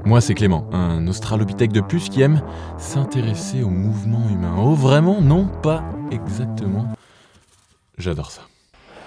Moi, c'est Clément, un australopithèque de plus qui aime s'intéresser au mouvement humain. Oh, vraiment? Non, pas exactement. J'adore ça.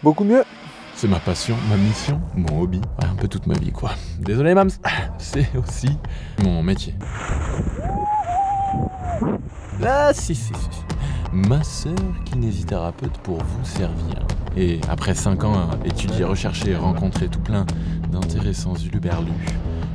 Beaucoup mieux. C'est ma passion, ma mission, mon hobby. Ouais, un peu toute ma vie, quoi. Désolé, Mams. C'est aussi mon métier. Ah, si. Ma sœur kinésithérapeute pour vous servir. Et après 5 ans à étudier, rechercher et rencontrer tout plein d'intéressants huluberlus,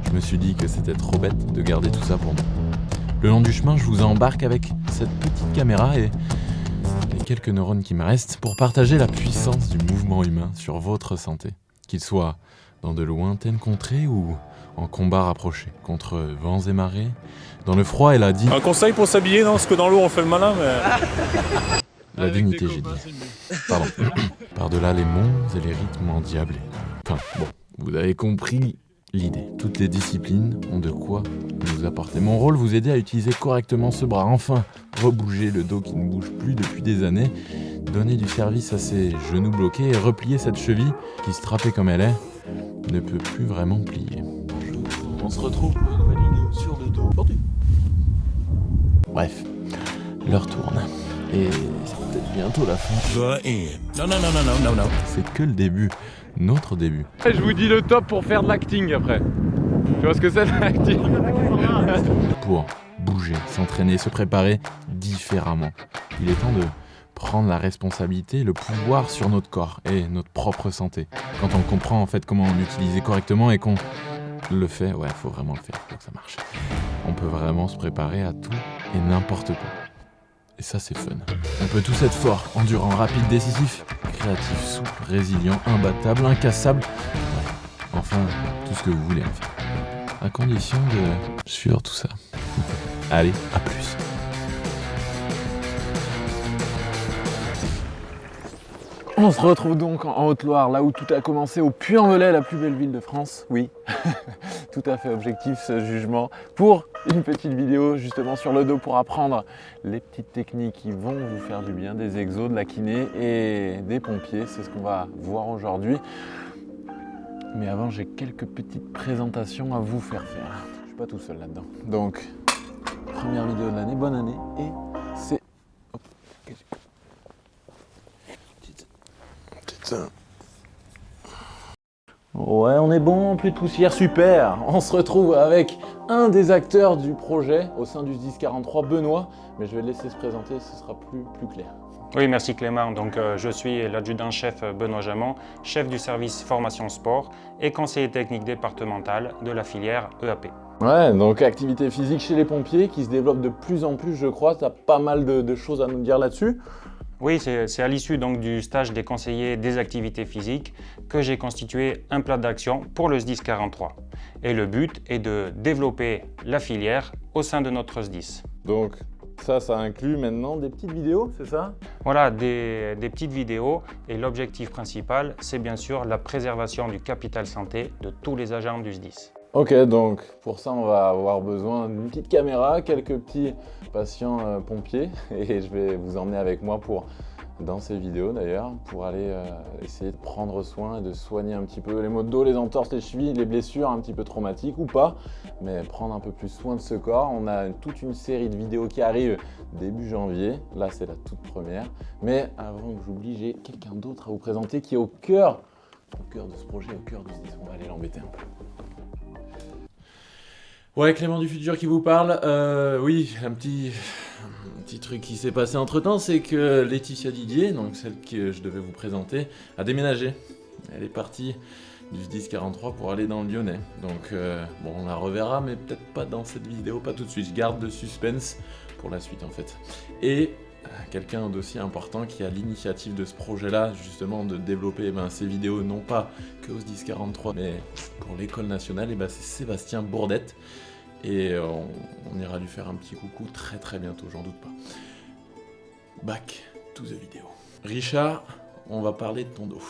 je me suis dit que c'était trop bête de garder tout ça pour moi. Le long du chemin, je vous embarque avec cette petite caméra et les quelques neurones qui me restent pour partager la puissance du mouvement humain sur votre santé, qu'il soit dans de lointaines contrées ou en combat rapproché, contre vents et marées, dans le froid et la dignité. Un conseil pour s'habiller, non? Parce que dans l'eau on fait le malin, mais... La dignité, j'ai dit. Pardon. Par-delà les monts et les rythmes endiablés. Enfin, bon, vous avez compris l'idée. Toutes les disciplines ont de quoi nous apporter. Mon rôle, vous aider à utiliser correctement ce bras. Enfin, rebouger le dos qui ne bouge plus depuis des années, donner du service à ses genoux bloqués et replier cette cheville qui, strappée comme elle est, ne peut plus vraiment plier. On se retrouve pour une nouvelle vidéo sur le dos aujourd'hui. Bref, l'heure tourne. Et c'est peut-être bientôt la fin. Non. C'est que le début. Notre début. Je vous dis le top pour faire de l'acting après. Tu vois ce que c'est de l'acting? Pour bouger, s'entraîner, se préparer différemment. Il est temps de prendre la responsabilité, le pouvoir sur notre corps et notre propre santé. Quand on comprend en fait comment l'utiliser correctement et qu'on le fait, ouais, faut vraiment le faire pour que ça marche. On peut vraiment se préparer à tout et n'importe quoi. Et ça, c'est fun. On peut tous être fort, endurant, rapide, décisif, créatif, souple, résilient, imbattable, incassable. Ouais. Enfin, tout ce que vous voulez en fait. À condition de suivre tout ça. Allez, à plus. On se retrouve donc en Haute-Loire, là où tout a commencé, au Puy-en-Velay, la plus belle ville de France. Oui, tout à fait objectif ce jugement, pour une petite vidéo justement sur le dos pour apprendre les petites techniques qui vont vous faire du bien, des exos, de la kiné et des pompiers. C'est ce qu'on va voir aujourd'hui. Mais avant, j'ai quelques petites présentations à vous faire faire. Je suis pas tout seul là-dedans. Donc, première vidéo de l'année, bonne année, et c'est... Ouais, on est bon, plus de poussière, super. On se retrouve avec un des acteurs du projet au sein du 1043, Benoît. Mais je vais le laisser se présenter, ce sera plus clair. Oui, merci Clément. Donc, je suis l'adjudant-chef Benoît Jamon, chef du service formation sport et conseiller technique départemental de la filière EAP. Ouais, donc activité physique chez les pompiers qui se développe de plus en plus, je crois. Tu as pas mal de choses à nous dire là-dessus. Oui, c'est à l'issue donc du stage des conseillers des activités physiques que j'ai constitué un plan d'action pour le SDIS 43. Et le but est de développer la filière au sein de notre SDIS. Donc ça inclut maintenant des petites vidéos, c'est ça? Voilà, des petites vidéos et l'objectif principal, c'est bien sûr la préservation du capital santé de tous les agents du SDIS. Ok, donc pour ça on va avoir besoin d'une petite caméra, quelques petits patients pompiers et je vais vous emmener avec moi dans ces vidéos d'ailleurs pour aller essayer de prendre soin et de soigner un petit peu les maux de dos, les entorses, les chevilles, les blessures un petit peu traumatiques ou pas, mais prendre un peu plus soin de ce corps. On a toute une série de vidéos qui arrivent début janvier, là c'est la toute première, mais avant que j'oublie, j'ai quelqu'un d'autre à vous présenter qui est au cœur de ce projet, au cœur du SDIS. On va aller l'embêter un peu. Ouais, Clément du futur qui vous parle. Oui, un petit truc qui s'est passé entre temps, c'est que Laetitia Didier, donc celle que je devais vous présenter, a déménagé. Elle est partie du 1043 pour aller dans le Lyonnais. Donc bon, on la reverra, mais peut-être pas dans cette vidéo, pas tout de suite. Je garde le suspense pour la suite en fait. Et quelqu'un d'aussi important qui a l'initiative de ce projet-là, justement de développer ces vidéos, non pas que au 1043, mais pour l'école nationale, et c'est Sébastien Bourdette. Et on ira lui faire un petit coucou très bientôt, j'en doute pas. Back to the vidéo. Richard, on va parler de ton dos.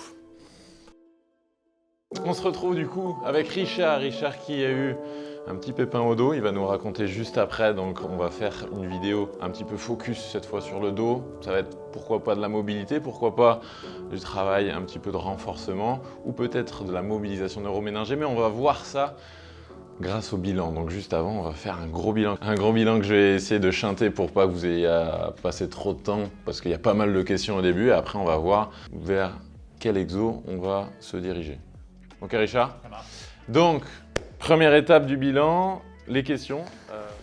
On se retrouve du coup avec Richard qui a eu un petit pépin au dos, il va nous raconter juste après, donc on va faire une vidéo un petit peu focus cette fois sur le dos. Ça va être pourquoi pas de la mobilité, pourquoi pas du travail, un petit peu de renforcement ou peut-être de la mobilisation neuroméningée, mais on va voir ça grâce au bilan. Donc juste avant, on va faire un gros bilan. Un gros bilan que je vais essayer de chanter pour pas que vous ayez à passer trop de temps, parce qu'il y a pas mal de questions au début. Et après, on va voir vers quel exo on va se diriger. Ok Richard? Ça marche. Donc, première étape du bilan, les questions.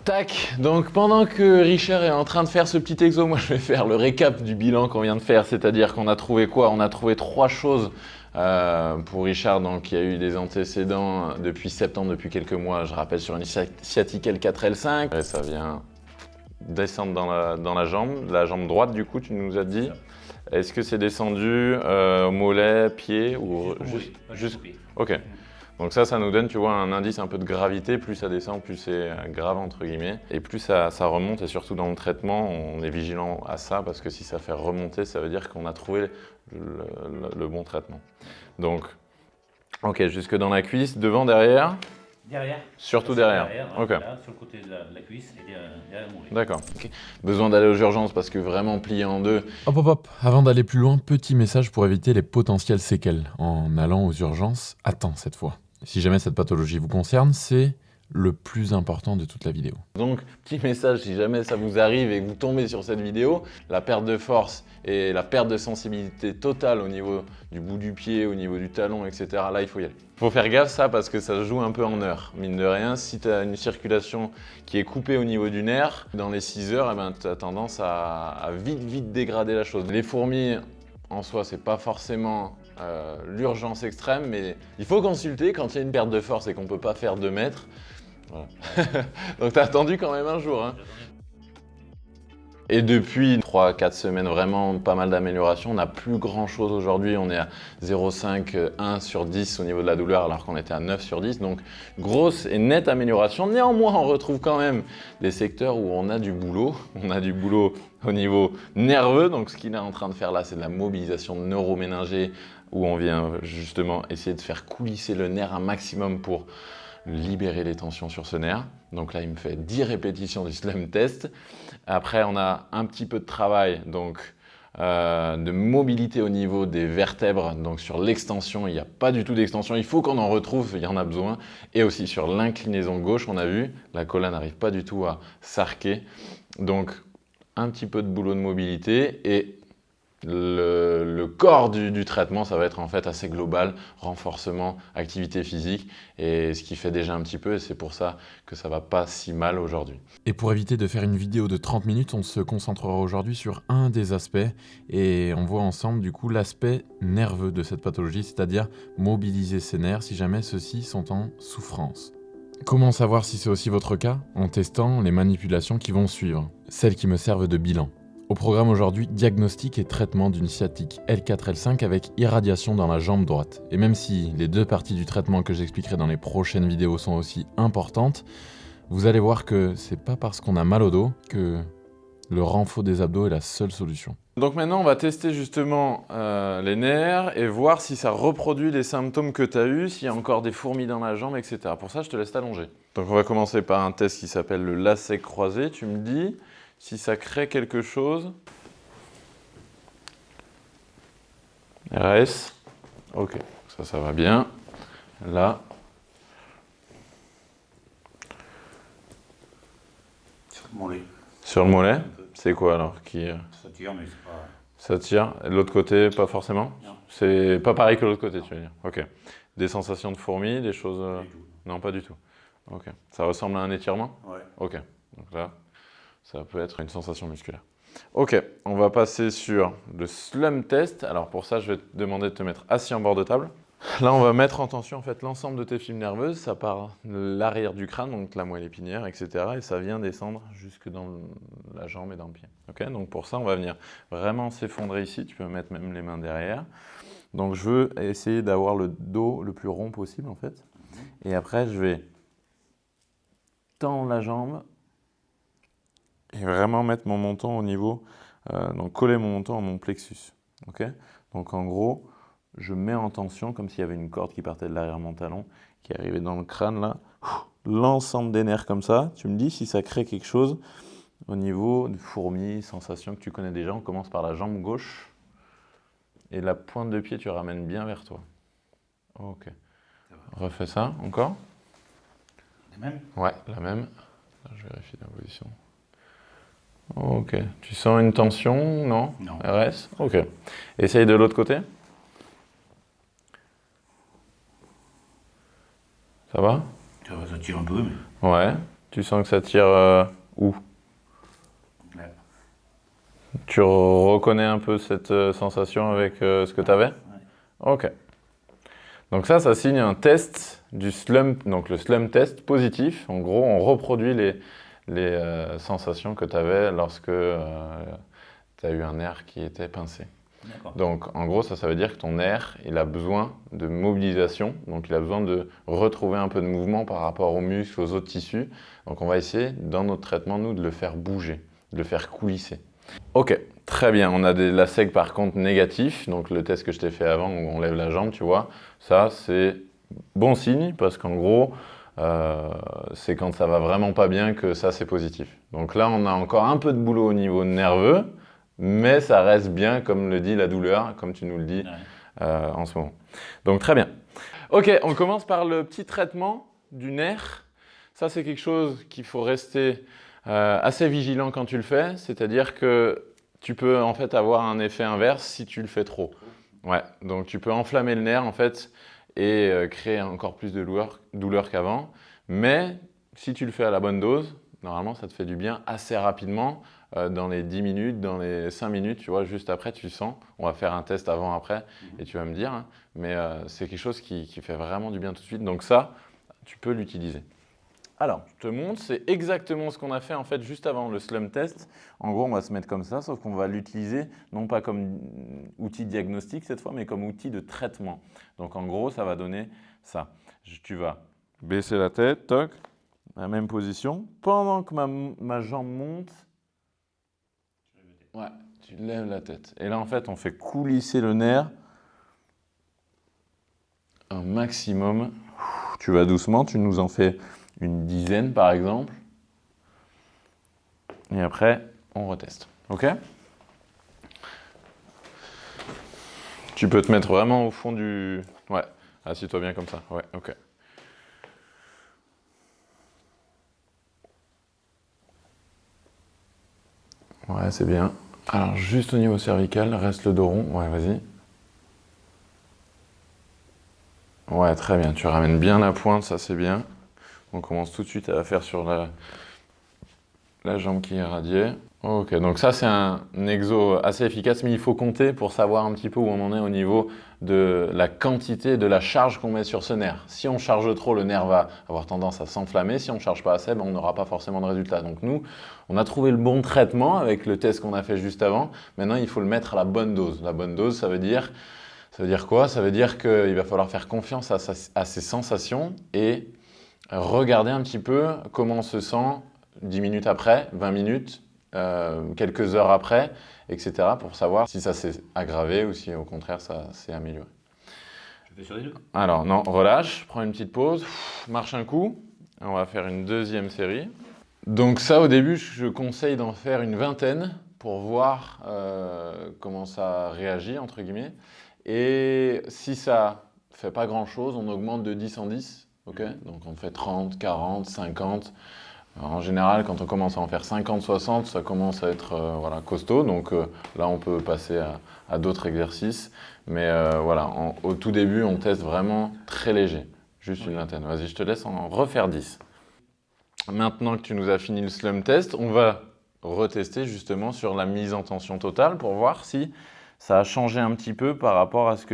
Tac, donc pendant que Richard est en train de faire ce petit exo, moi je vais faire le récap du bilan qu'on vient de faire, c'est-à-dire qu'on a trouvé quoi? On a trouvé 3 choses pour Richard, donc il y a eu des antécédents depuis septembre, depuis quelques mois, je rappelle sur une sciatique L4, L5, et ça vient descendre dans la jambe droite du coup tu nous as dit. Est-ce que c'est descendu mollet, pied ou juste Ok. Donc ça nous donne, tu vois, un indice un peu de gravité. Plus ça descend, plus c'est grave, entre guillemets. Et plus ça remonte, et surtout dans le traitement, on est vigilant à ça, parce que si ça fait remonter, ça veut dire qu'on a trouvé le bon traitement. Donc, ok, jusque dans la cuisse, devant, derrière? Derrière. Surtout derrière. Ok. Là, sur le côté de la cuisse et derrière mon mollet. D'accord. Okay. Besoin d'aller aux urgences parce que vraiment plié en deux. Hop. Avant d'aller plus loin, petit message pour éviter les potentielles séquelles. En allant aux urgences, attends cette fois. Si jamais cette pathologie vous concerne, c'est le plus important de toute la vidéo. Donc, petit message, si jamais ça vous arrive et que vous tombez sur cette vidéo, la perte de force et la perte de sensibilité totale au niveau du bout du pied, au niveau du talon, etc., là, il faut y aller. Il faut faire gaffe ça parce que ça se joue un peu en heures. Mine de rien, si tu as une circulation qui est coupée au niveau du nerf, dans les 6 heures, eh ben, tu as tendance à vite dégrader la chose. Les fourmis, en soi, c'est pas forcément l'urgence extrême, mais il faut consulter quand il y a une perte de force et qu'on ne peut pas faire 2 mètres. Voilà. Donc tu as attendu quand même un jour. Hein. Et depuis 3-4 semaines, vraiment pas mal d'améliorations. On n'a plus grand chose aujourd'hui. On est à 0,5, 1 sur 10 au niveau de la douleur, alors qu'on était à 9 sur 10. Donc grosse et nette amélioration. Néanmoins, on retrouve quand même des secteurs où on a du boulot. On a du boulot au niveau nerveux. Donc ce qu'il est en train de faire là, c'est de la mobilisation neuroméningée, où on vient justement essayer de faire coulisser le nerf un maximum pour libérer les tensions sur ce nerf. Donc là, il me fait 10 répétitions du SLEM test. Après, on a un petit peu de travail donc, de mobilité au niveau des vertèbres. Donc sur l'extension, il n'y a pas du tout d'extension. Il faut qu'on en retrouve, il y en a besoin. Et aussi sur l'inclinaison gauche, on a vu, la colonne n'arrive pas du tout à s'arquer. Donc un petit peu de boulot de mobilité et le corps du traitement, ça va être en fait assez global, renforcement, activité physique, et ce qui fait déjà un petit peu, et c'est pour ça que ça va pas si mal aujourd'hui. Et pour éviter de faire une vidéo de 30 minutes, on se concentrera aujourd'hui sur un des aspects, et on voit ensemble du coup l'aspect nerveux de cette pathologie, c'est-à-dire mobiliser ces nerfs si jamais ceux-ci sont en souffrance. Comment savoir si c'est aussi votre cas? En testant les manipulations qui vont suivre, celles qui me servent de bilan. Au programme aujourd'hui, diagnostic et traitement d'une sciatique L4-L5 avec irradiation dans la jambe droite. Et même si les 2 parties du traitement que j'expliquerai dans les prochaines vidéos sont aussi importantes, vous allez voir que c'est pas parce qu'on a mal au dos que le renfort des abdos est la seule solution. Donc maintenant, on va tester justement les nerfs et voir si ça reproduit les symptômes que tu as eus, s'il y a encore des fourmis dans la jambe, etc. Pour ça, je te laisse t'allonger. Donc on va commencer par un test qui s'appelle le lacet croisé. Tu me dis si ça crée quelque chose. RS. Ok, ça va bien. Là. Sur le mollet. Sur le mollet. C'est quoi alors qui... Ça tire, mais c'est pas... Ça tire. Et de l'autre côté, pas forcément? Non. C'est pas pareil que l'autre côté, tu veux dire. Ok. Des sensations de fourmis, des choses... Pas du tout. Non, pas du tout. Ok. Ça ressemble à un étirement? Ouais. Ok. Donc là, ça peut être une sensation musculaire. Ok, on va passer sur le SLEM test. Alors pour ça, je vais te demander de te mettre assis en bord de table. Là, on va mettre en tension en fait l'ensemble de tes fibres nerveuses. Ça part de l'arrière du crâne, donc la moelle épinière, etc. Et ça vient descendre jusque dans la jambe et dans le pied. Ok, donc pour ça, on va venir vraiment s'effondrer ici. Tu peux mettre même les mains derrière. Donc je veux essayer d'avoir le dos le plus rond possible en fait. Et après, je vais tendre la jambe et vraiment mettre mon menton au niveau, donc coller mon menton à mon plexus. Okay, donc en gros, je mets en tension comme s'il y avait une corde qui partait de l'arrière de mon talon, qui arrivait dans le crâne là, l'ensemble des nerfs comme ça. Tu me dis si ça crée quelque chose au niveau de fourmis, sensations que tu connais déjà. On commence par la jambe gauche et la pointe de pied tu ramènes bien vers toi. Ok. Refais ça encore. La même? Ouais, la même. Là, je vérifie la position. Ok. Tu sens une tension? Non? Non. RS? Ok. Essaye de l'autre côté. Ça va? Ça tire un peu, mais. Ouais. Tu sens que ça tire où? Là. Tu reconnais un peu cette sensation avec ce que tu avais? Ok. Donc ça signe un test du slump, donc le slump test positif. En gros, on reproduit les sensations que tu avais lorsque tu as eu un nerf qui était pincé. D'accord. Donc en gros, ça veut dire que ton nerf, il a besoin de mobilisation, donc il a besoin de retrouver un peu de mouvement par rapport aux muscles, aux autres tissus. Donc on va essayer, dans notre traitement, nous, de le faire bouger, de le faire coulisser. Ok, très bien. On a la seg par contre négatif, donc le test que je t'ai fait avant où on lève la jambe, tu vois. Ça, c'est bon signe parce qu'en gros, c'est quand ça va vraiment pas bien que ça, c'est positif. Donc là, on a encore un peu de boulot au niveau nerveux, mais ça reste bien, comme le dit la douleur, comme tu nous le dis en ce moment. Donc très bien. Ok, on commence par le petit traitement du nerf. Ça, c'est quelque chose qu'il faut rester assez vigilant quand tu le fais, c'est-à-dire que tu peux en fait avoir un effet inverse si tu le fais trop. Ouais, donc tu peux enflammer le nerf en fait et créer encore plus de douleur qu'avant, mais si tu le fais à la bonne dose, normalement ça te fait du bien assez rapidement, dans les 10 minutes, dans les 5 minutes, tu vois, juste après tu sens, on va faire un test avant-après et tu vas me dire, hein, mais c'est quelque chose qui fait vraiment du bien tout de suite, donc ça, tu peux l'utiliser. Alors, je te montre, c'est exactement ce qu'on a fait en fait juste avant le slump test. En gros, on va se mettre comme ça, sauf qu'on va l'utiliser non pas comme outil diagnostique cette fois, mais comme outil de traitement. Donc en gros, ça va donner ça. Tu vas baisser la tête, toc, la même position. Pendant que ma jambe monte, ouais, tu lèves la tête. Et là, en fait, on fait coulisser le nerf un maximum. Tu vas doucement, tu nous en fais une dizaine par exemple. Et après, on reteste. Ok? Tu peux te mettre vraiment au fond du... Ouais, assieds-toi bien comme ça. Ouais, ok. Ouais, c'est bien. Alors, juste au niveau cervical, reste le dos rond. Ouais, vas-y. Ouais, très bien. Tu ramènes bien la pointe, ça c'est bien. On commence tout de suite à la faire sur la jambe qui est radiée. Ok, donc ça c'est un exo assez efficace, mais il faut compter pour savoir un petit peu où on en est au niveau de la quantité, de la charge qu'on met sur ce nerf. Si on charge trop, le nerf va avoir tendance à s'enflammer. Si on ne charge pas assez, ben, on n'aura pas forcément de résultat. Donc nous, on a trouvé le bon traitement avec le test qu'on a fait juste avant. Maintenant, il faut le mettre à la bonne dose. La bonne dose, ça veut dire quoi? Ça veut dire qu'il va falloir faire confiance à ses sensations et regarder un petit peu comment on se sent 10 minutes après, 20 minutes, quelques heures après, etc. pour savoir si ça s'est aggravé ou si au contraire ça s'est amélioré. Je fais sur les deux. Alors non, relâche, prends une petite pause, marche un coup, on va faire une deuxième série. Donc ça au début je conseille d'en faire une vingtaine pour voir comment ça réagit entre guillemets. Et si ça fait pas grand chose, on augmente de 10 en 10. Okay, donc on fait 30, 40, 50. Alors, en général, quand on commence à en faire 50, 60, ça commence à être voilà, costaud. Donc là, on peut passer à d'autres exercices. Mais voilà, au tout début, on teste vraiment très léger. Juste une vingtaine. Vas-y, je te laisse en refaire 10. Maintenant que tu nous as fini le slump test, on va retester justement sur la mise en tension totale pour voir si ça a changé un petit peu par rapport à ce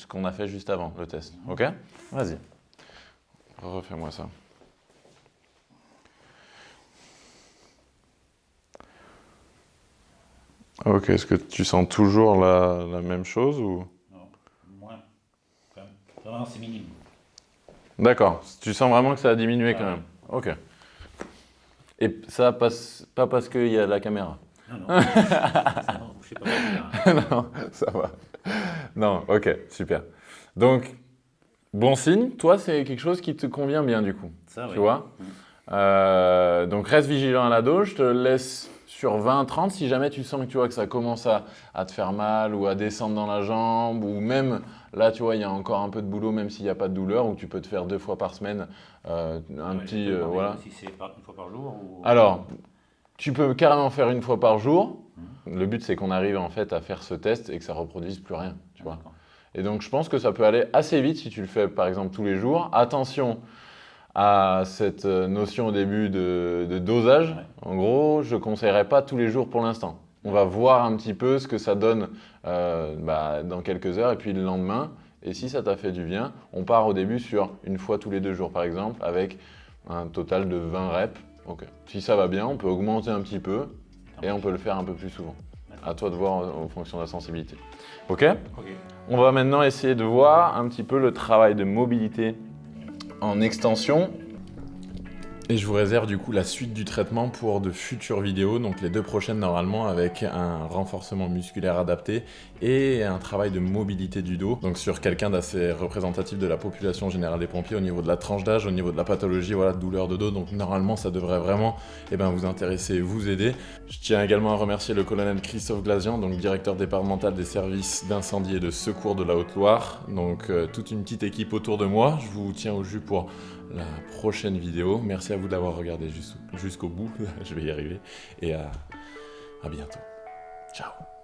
qu'on a fait juste avant, le test. Ok? Vas-y. Refais-moi ça. Ok, est-ce que tu sens toujours la même chose ou... Non, moins. Quand même. Vraiment, c'est minime. D'accord, tu sens vraiment que ça a diminué quand même. Ok. Et ça passe pas parce qu'il y a la caméra. Non, non. Non, je sais pas. Non, ça va. Non, ok, super. Donc, bon signe, toi, c'est quelque chose qui te convient bien du coup. Ça, tu vois. Donc, reste vigilant à la dose. Je te laisse sur 20-30, si jamais tu sens que, tu vois, que ça commence à te faire mal ou à descendre dans la jambe, ou même là, tu vois, il y a encore un peu de boulot, même s'il n'y a pas de douleur, ou tu peux te faire 2 fois par semaine voilà. Si c'est une fois par jour ou... Alors, tu peux carrément faire 1 fois par jour. Le but, c'est qu'on arrive en fait à faire ce test et que ça reproduise plus rien, tu vois. Et donc, je pense que ça peut aller assez vite si tu le fais, par exemple, tous les jours. Attention à cette notion au début de dosage. En gros, je ne conseillerais pas tous les jours pour l'instant. On va voir un petit peu ce que ça donne dans quelques heures et puis le lendemain. Et si ça t'a fait du bien, on part au début sur 1 fois tous les 2 jours, par exemple, avec un total de 20 reps. Okay. Si ça va bien, on peut augmenter un petit peu et on peut le faire un peu plus souvent. À toi de voir en fonction de la sensibilité. Ok ? On va maintenant essayer de voir un petit peu le travail de mobilité en extension. Et je vous réserve du coup la suite du traitement pour de futures vidéos, donc les 2 prochaines normalement avec un renforcement musculaire adapté et un travail de mobilité du dos, donc sur quelqu'un d'assez représentatif de la population générale des pompiers au niveau de la tranche d'âge, au niveau de la pathologie, voilà, douleur de dos, donc normalement ça devrait vraiment vous intéresser, vous aider. Je tiens également à remercier le colonel Christophe Glazian, donc directeur départemental des services d'incendie et de secours de la Haute-Loire, donc toute une petite équipe autour de moi. Je vous tiens au jus pour la prochaine vidéo. Merci à vous d'avoir regardé jusqu'au bout, je vais y arriver, et à bientôt. Ciao.